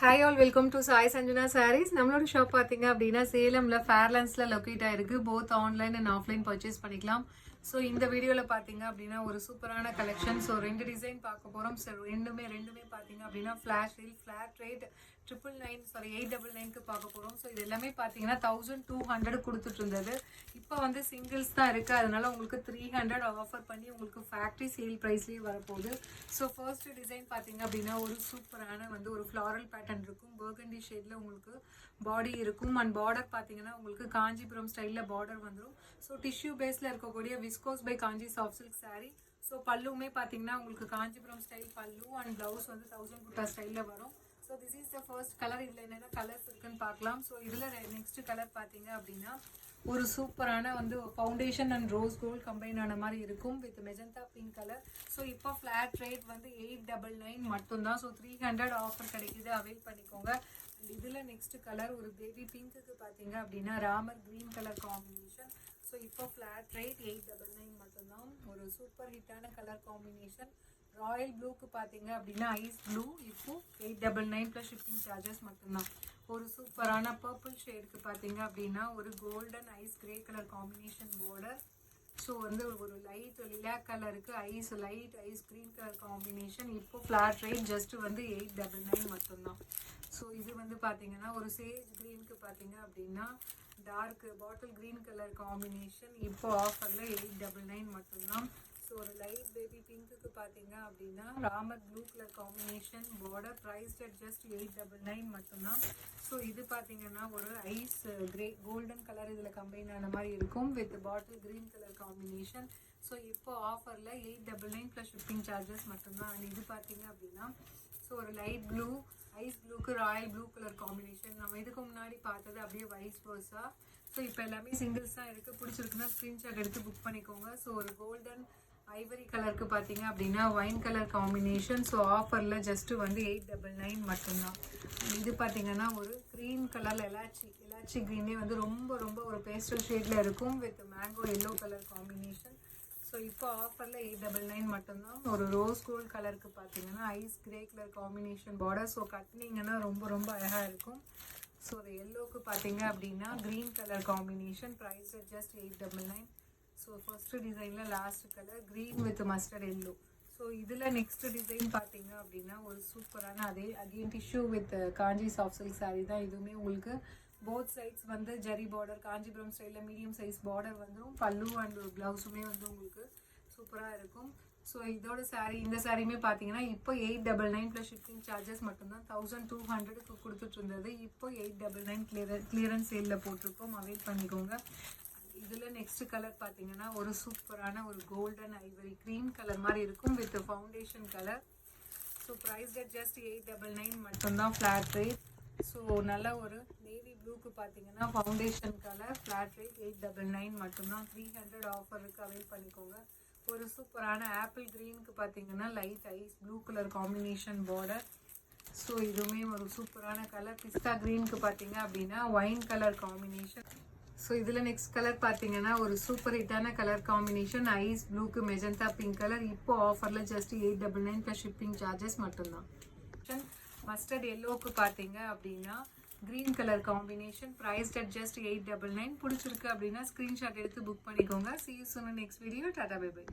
Hi all, welcome to Sai Sanjana Sarees. நம்மளோட shop பார்த்தீங்க அப்படின்னா சேலம்ல ஃபேர்லாண்ட்ஸ்ல லொக்கேட் ஆயிருக்கு. Both online and offline purchase பண்ணிக்கலாம். ஸோ இந்த வீடியோவில் பார்த்தீங்க அப்படின்னா ஒரு சூப்பரான கலெக்ஷன். ஸோ ரெண்டு டிசைன் பார்க்க போகிறோம். ஸோ ரெண்டுமே பார்த்தீங்க அப்படின்னா ஃப்ளாஷ் ரீல் ஃப்ளாட் ரேட் 899க்கு பார்க்க போகிறோம். ஸோ இது எல்லாமே பார்த்தீங்கன்னா 1200 கொடுத்துட்டு இருந்தது. இப்போ வந்து சிங்கிள்ஸ் தான் இருக்குது. அதனால உங்களுக்கு 300 ஆஃபர் பண்ணி உங்களுக்கு ஃபேக்ட்ரி சேல் ப்ரைஸ்லேயே வரப்போகுது. ஸோ ஃபர்ஸ்ட் டிசைன் பார்த்தீங்க அப்படின்னா ஒரு சூப்பரான வந்து ஒரு ஃப்ளாரல் பேட்டர்ன் இருக்கும். பர்கண்டி ஷேடில் உங்களுக்கு பாடி இருக்கும். அண்ட் பார்டர் பார்த்தீங்கன்னா உங்களுக்கு காஞ்சிபுரம் ஸ்டைலில் பார்டர் வந்துடும். ஸோ டிஷ்யூ பேஸில் இருக்கக்கூடிய viscose by Kanchi soft silk sari. So பல்லுமே பார்த்தீங்கன்னா உங்களுக்கு Kanchipuram style pallu and blouse வந்து 1000 புட்டா ஸ்டைலில் வரும். So this is the first colour. இதில் என்னென்ன கலர்ஸ் இருக்குன்னு பார்க்கலாம். ஸோ இதில் நெக்ஸ்ட் கலர் பார்த்தீங்க அப்படின்னா ஒரு சூப்பரான வந்து foundation and rose gold combine ஆன மாதிரி இருக்கும் with magenta pink colour. So இப்போ ஃப்ளாட் ரேட் வந்து 899 மட்டும்தான். ஸோ 300 ஆஃபர் கிடைக்குது, அவைல் பண்ணிக்கோங்க. அண்ட் இதில் நெக்ஸ்ட் கலர் ஒரு பேபி பிங்க்குக்கு பார்த்தீங்க அப்படின்னா Rama green colour combination. So இப்போ ஃப்ளாட் ரேட் 899 மட்டும்தான். ஒரு சூப்பர் ஹிட்டான கலர் காம்பினேஷன். ராயல் ப்ளூக்கு பார்த்தீங்க அப்படின்னா ஐஸ் ப்ளூ இப்போ 899 ப்ளஸ் ஷிப்பிங் சார்ஜஸ் மட்டும்தான். ஒரு சூப்பரான பர்பிள் ஷேடுக்கு பார்த்தீங்க அப்படின்னா ஒரு golden ice grey colour combination border. So வந்து ஒரு லைட் லிலாக் கலருக்கு light ice green colour combination. இப்போ ஃப்ளாட் ரேட் ஜஸ்ட் வந்து 899 மட்டும்தான். ஸோ இது வந்து பார்த்தீங்கன்னா ஒரு சேஜ் க்ரீனுக்கு பார்த்தீங்க அப்படின்னா dark bottle green colour combination. இப்போ ஆஃபரில் 899 மட்டும்தான். ஸோ ஒரு லைட் பேபி பிங்க்குக்கு பார்த்தீங்க அப்படின்னா Ramar blue colour combination border. Price at just 899 மட்டும்தான். ஸோ இது பார்த்தீங்கன்னா ஒரு ஐஸ் கிரே கோல்டன் கலர் இதில் கம்பைன் ஆன மாதிரி இருக்கும் with bottle green colour combination. So இப்போ ஆஃபரில் 899 ப்ளஸ் ஷிப்பிங் சார்ஜஸ் மட்டும்தான். அண்ட் இது பார்த்தீங்க அப்படின்னா ஸோ ஒரு லைட் ப்ளூ ஐஸ் ப்ளூக்கு ராயல் ப்ளூ கலர் காம்பினேஷன். நம்ம இதுக்கு முன்னாடி பார்த்தது அப்படியே வைஸ் வர்ஸா. ஸோ இப்போ எல்லாமே சிங்கிள்ஸ் தான் இருக்குது. பிடிச்சிருக்குன்னா ஸ்க்ரீன்ஷாட் எடுத்து புக் பண்ணிக்கோங்க. ஸோ ஒரு கோல்டன் ஐவரி கலருக்கு பார்த்தீங்க அப்படின்னா ஒயின் கலர் காம்பினேஷன். ஸோ ஆஃபரில் ஜஸ்ட்டு வந்து 899 மட்டும்தான். இது பார்த்தீங்கன்னா ஒரு க்ரீன் கலரில் எலாச்சி க்ரீனே வந்து ரொம்ப ரொம்ப ஒரு பேஸ்டல் ஷேடில் இருக்கும் with mango yellow colour combination. So இப்போ ஆஃபரில் 899 மட்டும்தான். ஒரு ரோஸ் கோல்ட் கலருக்கு பார்த்தீங்கன்னா ice grey colour combination border. So கட்டினீங்கன்னா ரொம்ப ரொம்ப அழகாக இருக்கும். ஸோ ஒரு எல்லோவுக்கு பார்த்தீங்க அப்படின்னா green colour combination. Price just 899. So first டிசைனில் last colour green with mustard yellow. So இதில் நெக்ஸ்ட் டிசைன் பார்த்தீங்க அப்படின்னா ஒரு சூப்பரான again tissue with Kanchi soft silk sari தான். இதுவுமே உங்களுக்கு போத் சைட்ஸ் வந்து ஜரி பார்டர் காஞ்சிபுரம் ஸ்டைலில் மீடியம் சைஸ் பார்டர் வந்துடும். பல்லு அண்ட் ப்ளவுஸுமே வந்து உங்களுக்கு சூப்பராக இருக்கும். ஸோ இதோட இந்த சாரியுமே பார்த்தீங்கன்னா இப்போ 899 ப்ளஸ் ஷிப்பிங் சார்ஜஸ் மட்டும்தான். 1200க்கு கொடுத்துட்டு இருந்தது. இப்போ 899 கிளியரன்ஸ் சேலில் போட்டிருக்கோம், அவைல் பண்ணிக்கோங்க. இதில் நெக்ஸ்ட் கலர் பார்த்தீங்கன்னா ஒரு சூப்பரான ஒரு கோல்டன் ஐவரி க்ரீம் கலர் மாதிரி இருக்கும் with foundation colour. So price just 899 மட்டும்தான் ஃப்ளாட் ரேட். ஸோ நல்ல ஒரு நேவி ப்ளூக்கு பார்த்தீங்கன்னா ஃபவுண்டேஷன் கலர் ஃப்ளாட் ரேட் 899 மட்டும்தான். 300 ஆஃபருக்கு அவைல் பண்ணிக்கோங்க. ஒரு சூப்பரான ஆப்பிள் க்ரீனுக்கு பார்த்தீங்கன்னா light ice blue colour combination border. So இதுவுமே ஒரு சூப்பரான கலர். பிஸ்தா க்ரீனுக்கு பார்த்தீங்க அப்படின்னா ஒயின் கலர் காம்பினேஷன். ஸோ இதில் நெக்ஸ்ட் கலர் பார்த்தீங்கன்னா ஒரு சூப்பர் ஹிட்டான கலர் காம்பினேஷன் ஐஸ் ப்ளூக்கு மெஜந்தா பிங்க் கலர். இப்போ ஆஃபரில் ஜஸ்ட் 899 ப்ளஸ் ஷிப்பிங் சார்ஜஸ் மட்டும்தான். மஸ்டர்ட் எல்லோவுக்கு பார்த்தீங்க அப்படின்னா green colour combination. Price at just 899. பிடிச்சிருக்கு அப்படின்னா ஸ்க்ரீன்ஷாட் எடுத்து புக் பண்ணிக்கோங்க. See you soon in next video. Tata bye bye.